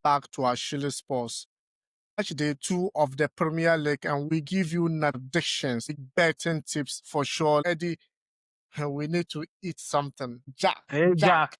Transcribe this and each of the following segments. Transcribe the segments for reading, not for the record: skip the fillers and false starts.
back to Ashili Sports Matchday 2 of the Premier League, and we give you predictions, betting tips for sure. Eddie, we need to eat something. Jack.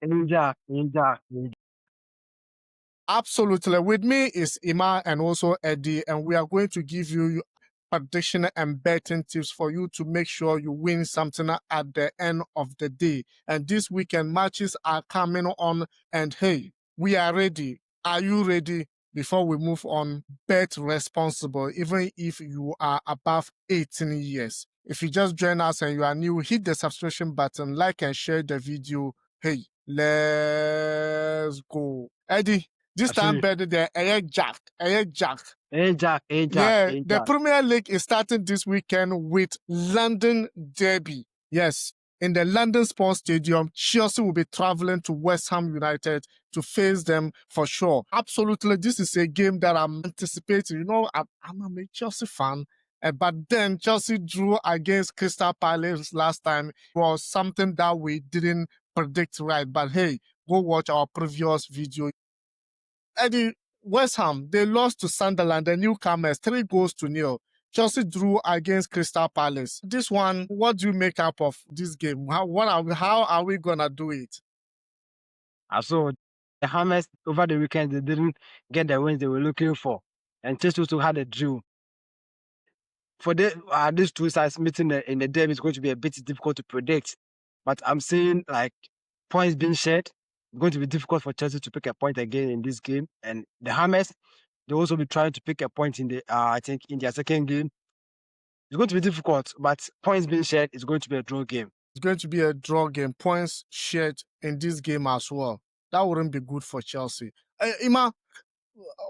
Absolutely. With me is Ima and also Eddie, and we are going to give you prediction and betting tips for you to make sure you win something at the end of the day. And this weekend matches are coming on, and hey, we are ready. Are you ready? Before we move on, bet responsible, even if you are above 18 years. If you just join us and you are new, hit the subscription button, like and share the video. Hey, let's go. Eddie, this time better than Jack. Jack. Yeah, the Premier League is starting this weekend with London Derby. Yes, in the London Sports Stadium, Chelsea will be traveling to West Ham United to face them for sure. Absolutely, this is a game that I'm anticipating. You know, I'm a Chelsea fan. But then Chelsea drew against Crystal Palace last time. It was something that we didn't predict right. But hey, go watch our previous video. Eddie, West Ham, they lost to Sunderland, the newcomers, 3-0. Chelsea drew against Crystal Palace. This one, what do you make up of this game? How are we going to do it? So the Hammers over the weekend, they didn't get the wins they were looking for. And Chelsea also had a draw. For these two sides meeting in the derby is going to be a bit difficult to predict. But I'm seeing like points being shared. It's going to be difficult for Chelsea to pick a point again in this game. And the Hammers, they'll also be trying to pick a point in the I think in their second game. It's going to be difficult, but points being shared is going to be a draw game. It's going to be a draw game. Points shared in this game as well. That wouldn't be good for Chelsea. Ima,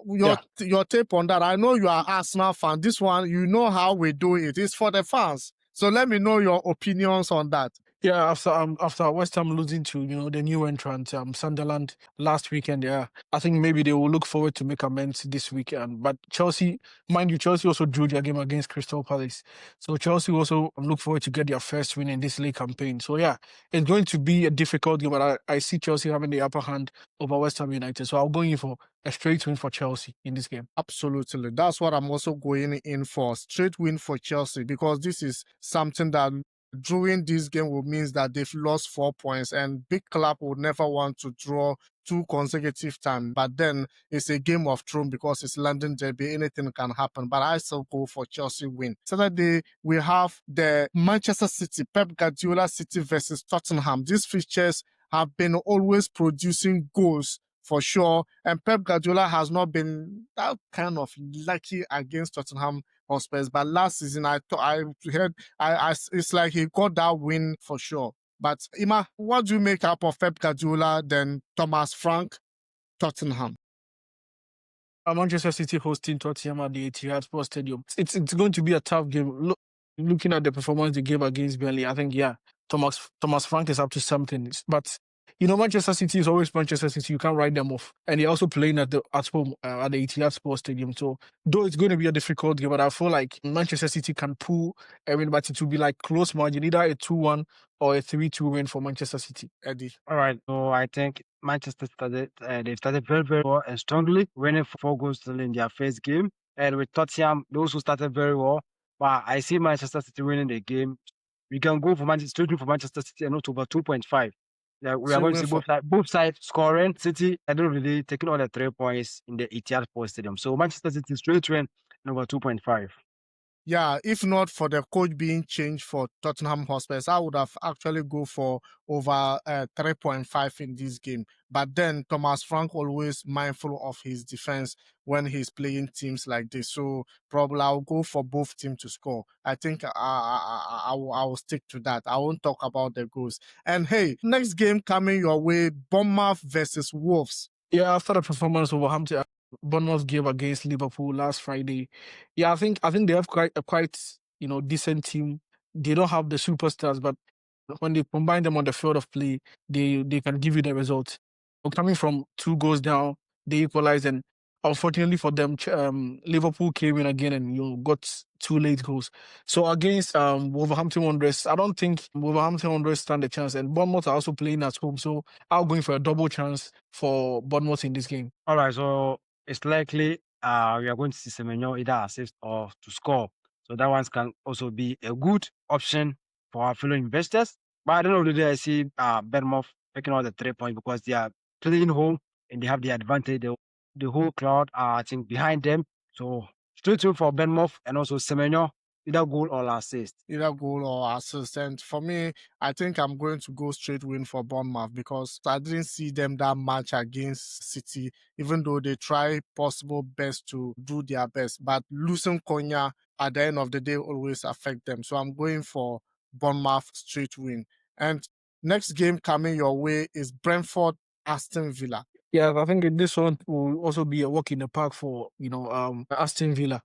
your take on that. I know you are Arsenal fan. This one, you know how we do it. It's for the fans. So let me know your opinions on that. Yeah, after West Ham losing to the new entrant Sunderland last weekend, I think maybe they will look forward to make amends this weekend. But Chelsea, mind you, Chelsea also drew their game against Crystal Palace, so Chelsea also look forward to get their first win in this league campaign. So yeah, it's going to be a difficult game, but I see Chelsea having the upper hand over West Ham United. So I'm going in for a straight win for Chelsea in this game. Absolutely, that's what I'm also going in for, straight win for Chelsea, because this is something that drawing this game will mean that they've lost 4 points, and big club would never want to draw 2 consecutive times. But then it's a game of thrones because it's London Derby. Anything can happen. But I still go for Chelsea win. Saturday, we have the Manchester City, Pep Guardiola City versus Tottenham. These fixtures have been always producing goals for sure. And Pep Guardiola has not been that kind of lucky against Tottenham Hotspurs. But last season, I heard it's like he got that win for sure. But Ima, what do you make up of Pep Guardiola than Thomas Frank, Tottenham? Manchester City hosting Tottenham at the Etihad Sports Stadium. It's going to be a tough game. Looking at the performance they gave against Burnley, I think Thomas Frank is up to something. But Manchester City is always Manchester City. You can't write them off. And they're also playing at home at the Etihad Sports Stadium. So, though it's going to be a difficult game, but I feel like Manchester City can pull a win, but it will be like close margin, either a 2-1 or a 3-2 win for Manchester City. Eddie. All right. So I think Manchester started very, very well and strongly, winning 4 goals in their first game. And with Tottenham, they also started very well. But I see Manchester City winning the game. We can go for Manchester City and not over 2.5. Yeah, we are going to see both sides scoring. City, I don't really taking all the 3 points in the Etihad Sports Stadium. So Manchester City straight win over 2.5. Yeah, if not for the coach being changed for Tottenham Hotspurs, I would have actually go for over 3.5 in this game. But then Thomas Frank always mindful of his defense when he's playing teams like this. So probably I'll go for both teams to score. I think I will stick to that. I won't talk about the goals. And hey, next game coming your way, Bournemouth versus Wolves. Yeah, after the performance of Wolverhampton, Bournemouth game against Liverpool last Friday. Yeah, I think they have quite decent team. They don't have the superstars, but when they combine them on the field of play, they can give you the result. Coming from 2 goals down, they equalize, and unfortunately for them, Liverpool came in again and got 2 late goals. So against Wolverhampton Wanderers, I don't think Wolverhampton Wanderers stand a chance. And Bournemouth are also playing at home, so I'm going for a double chance for Bournemouth in this game. All right, so it's likely we are going to see Semenyo either assist or to score. So that one can also be a good option for our fellow investors. But at the end of the day, I see Bournemouth picking out the 3 points because they are playing home and they have the advantage. The whole crowd are, I think, behind them. So straight away for Bournemouth and also Semenyo, either goal or assist. Either goal or assist. And for me, I think I'm going to go straight win for Bournemouth because I didn't see them that much against City, even though they try possible best to do their best. But losing Konya at the end of the day always affect them. So I'm going for Bournemouth straight win. And next game coming your way is Brentford Aston Villa. Yeah, I think this one will also be a walk in the park for Aston Villa.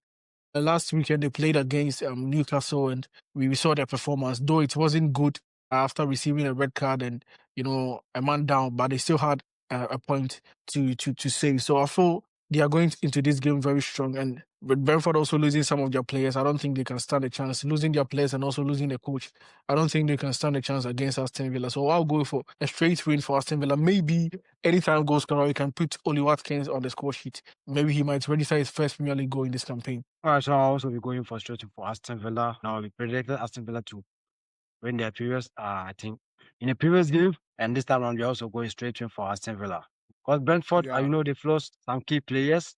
Last weekend they played against Newcastle and we saw their performance, though it wasn't good after receiving a red card and a man down, but they still had a point to save. So I feel they are going into this game very strong, and with Brentford also losing some of their players, I don't think they can stand a chance. Losing their players and also losing the coach, I don't think they can stand a chance against Aston Villa. So I'll go for a straight win for Aston Villa. Maybe anytime goal scorer, you can put Oli Watkins on the score sheet. Maybe he might register his first Premier League goal in this campaign. All right, so I'll also be going for straight for Aston Villa. Now we predicted Aston Villa to win their previous, I think, in the previous game, and this time around we're also going straight in for Aston Villa. Because Brentford, they've lost some key players.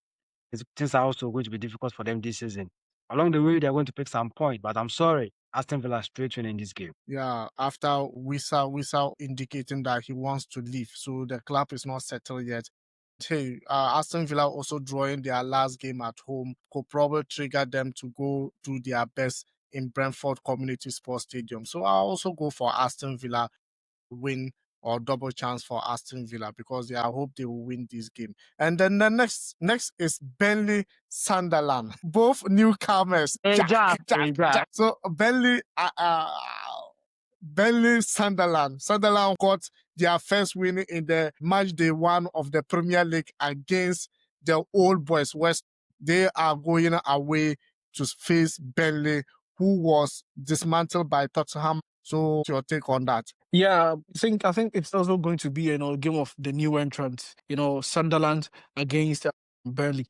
Things are also going to be difficult for them this season. Along the way, they're going to pick some point, but I'm sorry, Aston Villa straight win in this game. Yeah, after Wissa indicating that he wants to leave, so the club is not settled yet. Hey, Aston Villa also drawing their last game at home could probably trigger them to go do their best in Brentford Community Sports Stadium. So I'll also go for Aston Villa win or double chance for Aston Villa because I hope they will win this game. And then the next is Burnley Sunderland. Both newcomers. Jack. So Burnley Sunderland. Sunderland got their first win in the match day 1 of the Premier League against the Old Boys West. They are going away to face Burnley, who was dismantled by Tottenham. So what's your take on that? Yeah, I think it's also going to be a game of the new entrants. Sunderland against Burnley.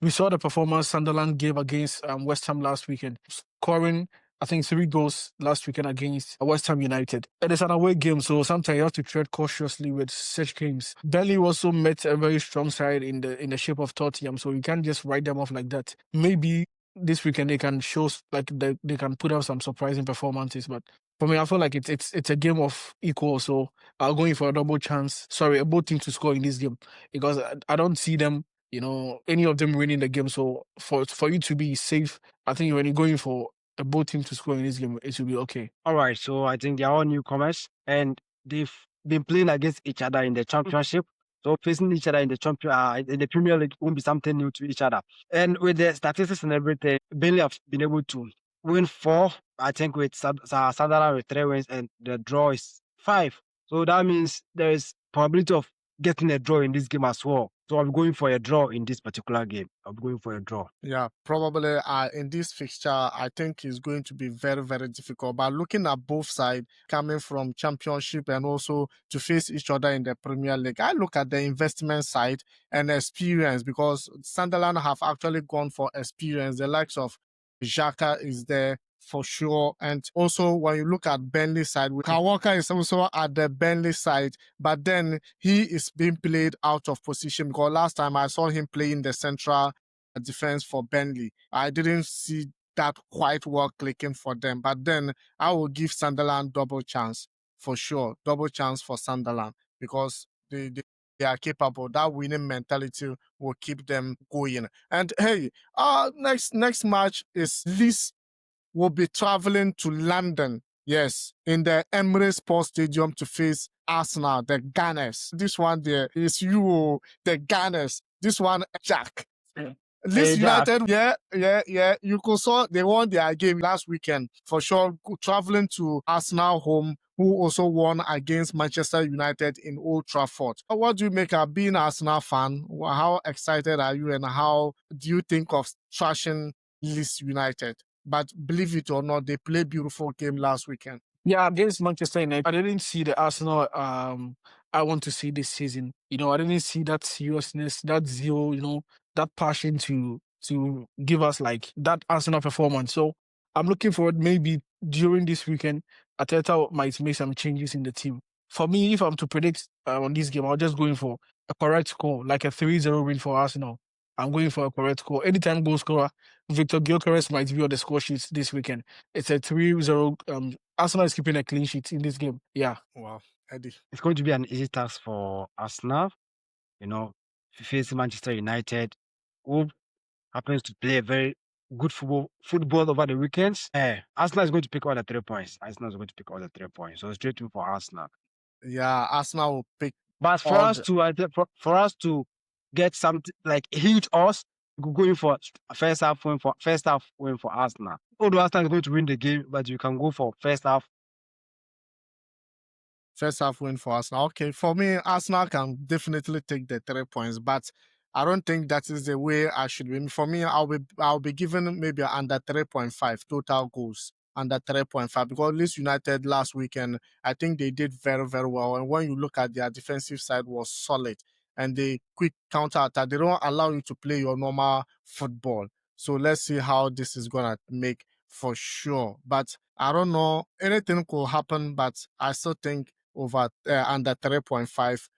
We saw the performance Sunderland gave against West Ham last weekend, scoring I think 3 goals last weekend against West Ham United. It is an away game, so sometimes you have to tread cautiously with such games. Burnley also met a very strong side in the shape of Tottenham, so you can't just write them off like that. Maybe this weekend they can show they can put out some surprising performances, but for me, I feel like it's a game of equal. So I'll go in for a double chance. Sorry, both teams to score in this game because I don't see them, any of them winning the game. So for you to be safe, I think when you're going for both teams to score in this game, it should be okay. All right, so I think they're all newcomers and they've been playing against each other in the championship. So facing each other in the Premier League won't be something new to each other. And with the statistics and everything, Burnley have been able to win 4, I think, with Sunderland with 3 wins, and the draw is 5. So that means there is probability of getting a draw in this game as well. So I'm going for a draw in this particular game. I'm going for a draw. Yeah, probably in this fixture, I think it's going to be very, very difficult. But looking at both sides, coming from championship and also to face each other in the Premier League, I look at the investment side and experience because Sunderland have actually gone for experience. The likes of Xhaka is there for sure. And also when you look at Burnley side, Kyle Walker is also at the Burnley side, but then he is being played out of position because last time I saw him playing the central defense for Burnley. I didn't see that quite well clicking for them, but then I will give Sunderland double chance for sure. Double chance for Sunderland because they are capable. That winning mentality will keep them going. And hey, next match is Leeds will be traveling to London, yes, in the Emirates Sports Stadium to face Arsenal, the Gunners. This one there is you, the Gunners. This one, Jack. Leeds United, yeah. You could saw they won their game last weekend for sure. Traveling to Arsenal home who also won against Manchester United in Old Trafford. What do you make of being an Arsenal fan? How excited are you and how do you think of trashing Leeds United? But believe it or not, they played beautiful game last weekend. Yeah, against Manchester United, I didn't see the Arsenal I want to see this season. I didn't see that seriousness, that zeal, that passion to give us like that Arsenal performance. So I'm looking forward maybe during this weekend, Ateta might make some changes in the team. For me, if I'm to predict on this game, I'll just going for a correct score, like a 3-0 win for Arsenal. I'm going for a correct score. Anytime goal scorer, Victor Gyökeres might be on the score sheets this weekend. It's a 3-0. Arsenal is keeping a clean sheet in this game. Yeah. Wow, Eddie. It's going to be an easy task for Arsenal, facing Manchester United, who happens to play a very good football over the weekends. Arsenal is going to pick all the 3 points. Arsenal is going to pick all the 3 points. So straight in for Arsenal. Yeah, Arsenal will pick. But for us to get something like huge odds, we could go in for first half win for Arsenal. Although Arsenal is going to win the game, but you can go for first half win for Arsenal. Okay, for me, Arsenal can definitely take the 3 points, but I don't think that is the way I should win. For me, I'll be given maybe under 3.5 total goals. Under 3.5 because Leeds United last weekend, I think they did very, very well. And when you look at their defensive side was solid and they quick counter attack, they don't allow you to play your normal football. So let's see how this is gonna make for sure. But I don't know, anything could happen, but I still think over under 3.5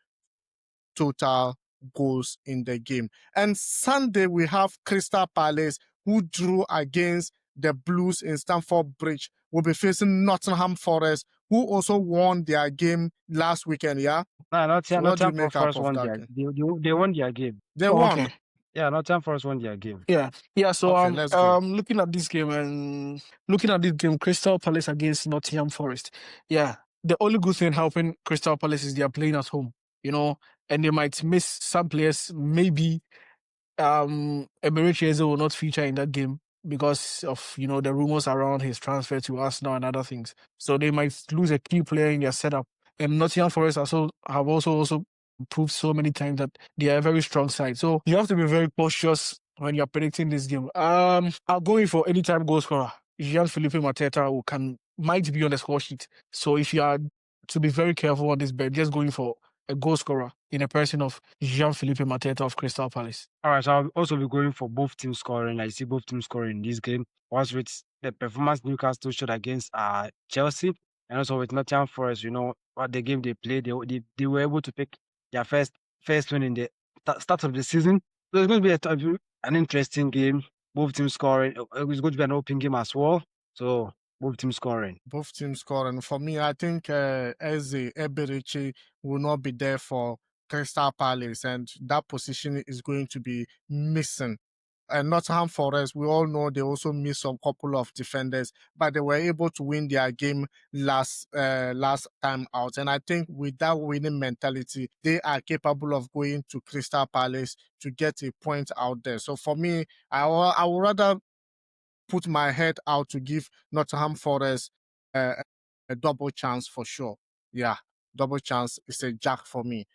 total goals in the game. And Sunday we have Crystal Palace who drew against the Blues in Stamford Bridge. Will be facing Nottingham Forest who also won their game last weekend. Yeah. No, What do you Nottingham make up Forest of won that their game? they won their game. They Oh, won. okay. Yeah, Nottingham Forest won their game. Yeah. So Okay, let's go. looking at this game, Crystal Palace against Nottingham Forest. Yeah, the only good thing helping Crystal Palace is they are playing at home. And they might miss some players. Maybe Eberechi Eze will not feature in that game because of the rumors around his transfer to Arsenal and other things. So they might lose a key player in their setup. And Nottingham Forest have also proved so many times that they are a very strong side. So you have to be very cautious when you're predicting this game. I'll go in for anytime goal scorer. Jean-Philippe Mateta might be on the score sheet. So if you are to be very careful on this bet, just going for a goal scorer in a person of Jean-Philippe Mateta of Crystal Palace. All right, so I'll also be going for both teams scoring. I see both teams scoring in this game. Also with the performance Newcastle showed against Chelsea, and also with Nottingham Forest, what the game they played, they were able to pick their first win in the start of the season. So it's going to be an interesting game. Both teams scoring. It's going to be an open game as well. So both teams scoring. Both teams scoring. For me, I think Eze Eberechi will not be there for Crystal Palace, and that position is going to be missing. And Nottingham Forest, we all know they also missed a couple of defenders, but they were able to win their game last time out. And I think with that winning mentality, they are capable of going to Crystal Palace to get a point out there. So for me, I would rather put my head out to give Nottingham Forest a double chance for sure. Yeah, double chance is a jack for me.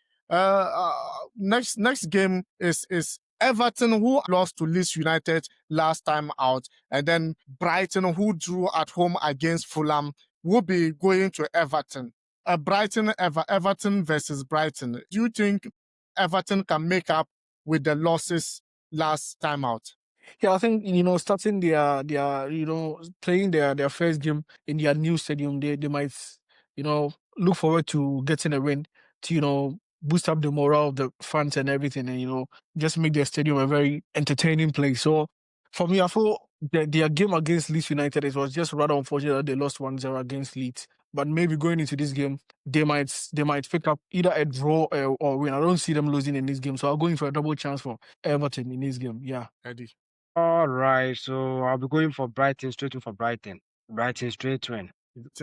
Next game is Everton, who lost to Leeds United last time out, and then Brighton, who drew at home against Fulham, will be going to Everton. Everton versus Brighton. Do you think Everton can make up with the losses last time out? Yeah, I think starting their playing their first game in their new stadium, they might look forward to getting a win to boost up the morale of the fans and everything, and just make their stadium a very entertaining place. So for me, I thought their game against Leeds United, it was just rather unfortunate that they lost 1-0 against Leeds. But maybe going into this game, they might pick up either a draw or win. I don't see them losing in this game, so I'm going for a double chance for Everton in this game. Yeah. Eddie. All right, so I'll be going for Brighton, straight in for Brighton. Brighton straight win.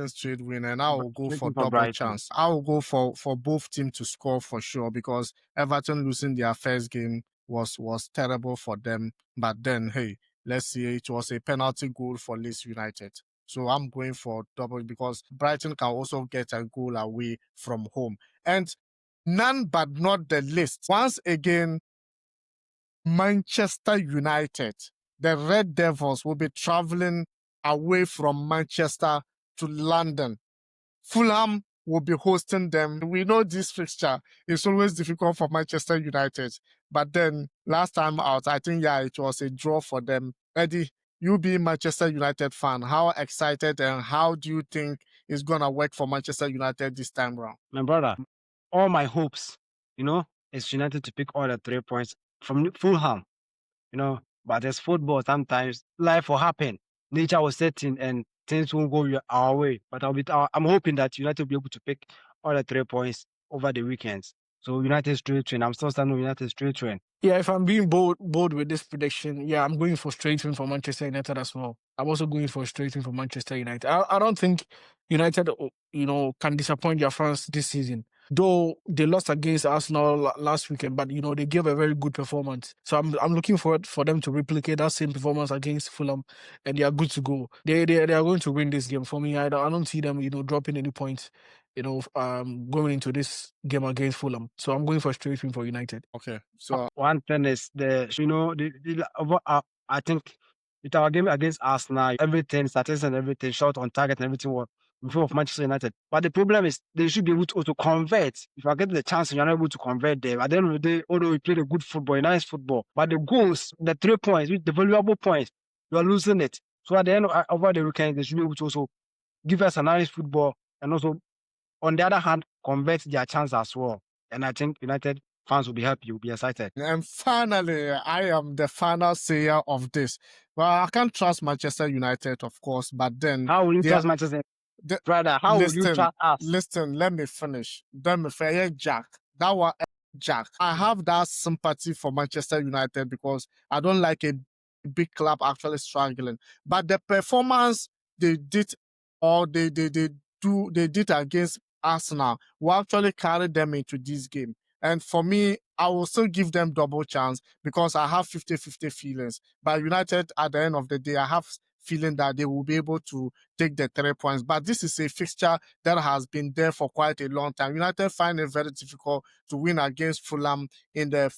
Straight win, and I will go Straight for in for double Brighton. chance. I will go for both teams to score for sure because Everton losing their first game was terrible for them. But then, hey, let's see, it was a penalty goal for Leeds United. So I'm going for double because Brighton can also get a goal away from home. And none but not the least, once again, Manchester United, the Red Devils will be traveling away from Manchester to London. Fulham will be hosting them. We know this fixture is always difficult for Manchester United, but then last time out, I think, it was a draw for them. Eddie, you being Manchester United fan, how excited and how do you think it's going to work for Manchester United this time round? My brother, all my hopes, is United to pick all the 3 points from Fulham, but as football, sometimes life will happen. Nature will set in and things won't go our way. But I'm hoping that United will be able to pick all the 3 points over the weekends. So United straight win. I'm still standing with United straight win. Yeah, if I'm being bold with this prediction, yeah, I'm going for straight win for Manchester United as well. I'm also going for straight win for Manchester United. I don't think United, can disappoint their fans this season. Though they lost against Arsenal last weekend, but they gave a very good performance. So I'm looking forward for them to replicate that same performance against Fulham, and they are good to go. They are going to win this game. For me, I don't see them dropping any points. Going into this game against Fulham. So I'm going for straight win for United. Okay, so one thing is I think with our game against Arsenal, everything, statistics and everything, shot on target and everything was in favor of Manchester United. But the problem is they should be able to also convert. If I get the chance and you're not able to convert them, at the end of the day, although we played a good football, a nice football, but the goals, the 3 points, the valuable points, you are losing it. So at the end of over the weekend, they should be able to also give us a nice football and also, on the other hand, convert their chance as well. And I think United fans will be happy, will be excited. And finally, I am the final sayer of this. Well, I can't trust Manchester United, of course, but then how will you trust Manchester? Brother, how will you trust us? Listen, let me finish. Jack. That was Jack. I have that sympathy for Manchester United because I don't like a big club actually struggling. But the performance they did, or they did against Arsenal, will actually carry them into this game. And for me, I will still give them double chance because I have 50-50 feelings. But United, at the end of the day, I have feeling that they will be able to take the 3 points. But this is a fixture that has been there for quite a long time. United find it very difficult to win against Fulham in their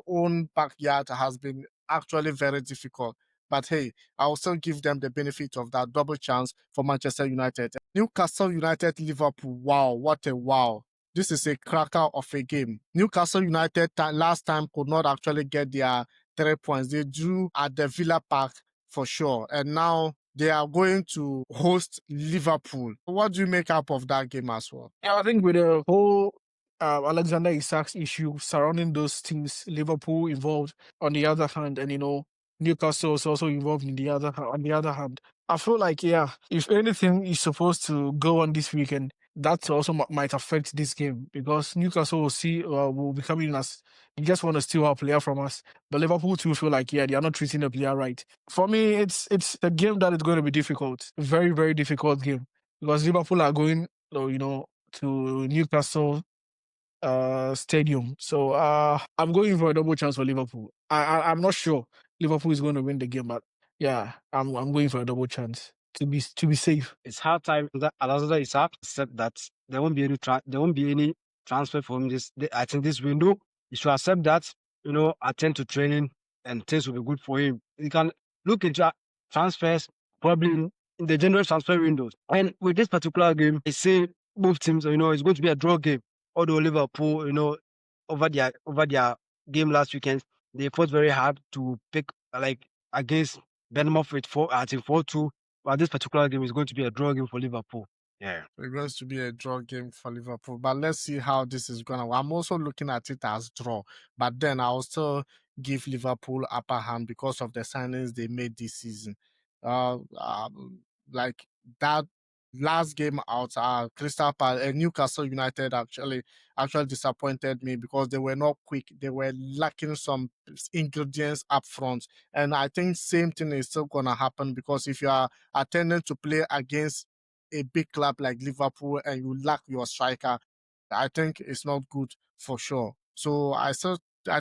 own backyard. Has been actually very difficult. But hey, I will still give them the benefit of that double chance for Manchester United. Newcastle United Liverpool. Wow, what a wow. This is a cracker of a game. Newcastle United last time could not actually get their 3 points. They drew at the Villa Park for sure. And now they are going to host Liverpool. What do you make up of that game as well? Yeah, I think with the whole Alexander Isak's issue surrounding those teams, Liverpool involved on the other hand, and Newcastle is also involved on the other hand. I feel like, if anything is supposed to go on this weekend, that also might affect this game because Newcastle will be coming in as they just want to steal our player from us. But Liverpool too feel like, they are not treating the player right. For me, it's a game that is going to be difficult. Very, very difficult game because Liverpool are going, to Newcastle stadium. So I'm going for a double chance for Liverpool. I'm not sure Liverpool is going to win the game, but I'm going for a double chance to be safe. It's hard time that Alexander Isak said that there won't be any transfer for him I think this window. He should accept that, attend to training and things will be good for him. He can look into transfers probably in the January transfer windows. And with this particular game, I say both teams, it's going to be a draw game. Although Liverpool, over their game last weekend, they fought very hard to pick against Bournemouth with 4-2. But this particular game is going to be a draw game for Liverpool. Yeah. It's going to be a draw game for Liverpool. But let's see how this is going to. I'm also looking at it as draw. But then I'll still give Liverpool upper hand because of the signings they made this season. Like that last game out, Crystal Palace and Newcastle United actually disappointed me because they were not quick. They were lacking some ingredients up front. And I think same thing is still going to happen because if you are attending to play against a big club like Liverpool and you lack your striker, I think it's not good for sure. So I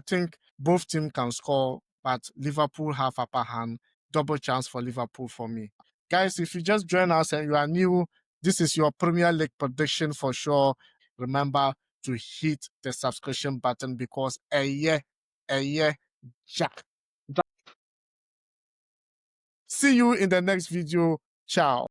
think both teams can score, but Liverpool have upper hand. Double chance for Liverpool for me. Guys, if you just join us and you are new, this is your Premier League prediction for sure. Remember to hit the subscription button because Jack. See you in the next video. Ciao.